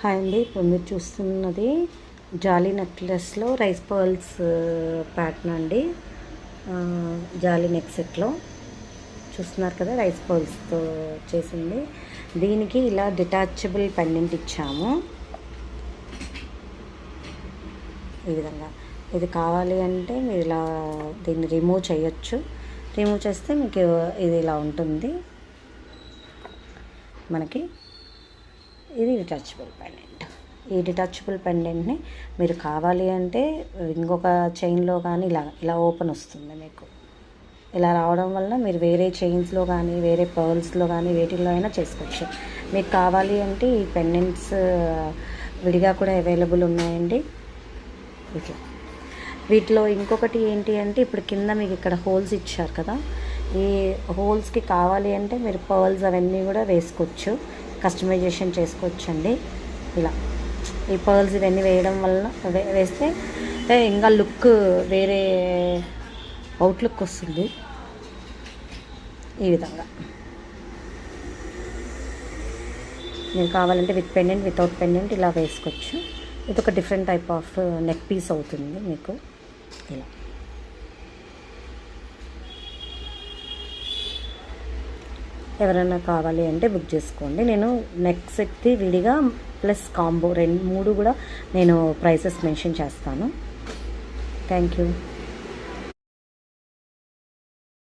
Hi అండి, ఇప్పుడు మీరు చూస్తున్నది జాలీ నెక్లెస్లో రైస్ పర్ల్స్ ప్యాటర్న్ అండి. జాలీ నెక్ సెట్లో చూస్తున్నారు కదా, రైస్ పర్ల్స్తో చేసింది. దీనికి ఇలా డిటాచబుల్ పెండెంట్ ఇచ్చాము. ఈ విధంగా ఇది కావాలి అంటే మీరు ఇలా దీన్ని రిమూవ్ చేయొచ్చు. రిమూవ్ చేస్తే మీకు ఇది ఇలా ఉంటుంది. మనకి ఇది డిటాచబుల్ పెండెంట్. ఈ డిటాచబుల్ పెండెంట్ని మీరు కావాలి అంటే ఇంకొక చైన్లో కానీ ఇలా ఓపెన్ వస్తుంది. మీకు ఇలా రావడం వల్ల మీరు వేరే చైన్స్లో కానీ వేరే పర్ల్స్లో కానీ వేటిల్లో అయినా చేసుకోవచ్చు. మీకు కావాలి అంటే ఈ పెండెంట్స్ విడిగా కూడా అవైలబుల్ ఉన్నాయండి. ఇట్లా వీటిలో ఇంకొకటి ఏంటి అంటే, ఇప్పుడు కింద మీకు ఇక్కడ హోల్స్ ఇచ్చారు కదా, ఈ హోల్స్కి కావాలి అంటే మీరు పర్ల్స్ అవన్నీ కూడా వేసుకోవచ్చు, కస్టమైజేషన్ చేసుకోవచ్చు అండి. ఇలా ఈ పర్ల్స్ ఇవన్నీ వేయడం వల్ల వేస్తే ఇంకా లుక్ వేరే అవుట్లుక్ వస్తుంది. ఈ విధంగా మీరు కావాలంటే విత్ పెండెంట్, వితౌట్ పెండెంట్ ఇలా వేసుకోవచ్చు. ఇది ఒక different type of neck piece అవుతుంది మీకు. ఇలా ఎవరైనా కావాలి అంటే బుక్ చేసుకోండి. నేను నెక్ సెట్ది విడిగా ప్లస్ కాంబో 2-3 కూడా నేను ప్రైసెస్ మెన్షన్ చేస్తాను. Thank you.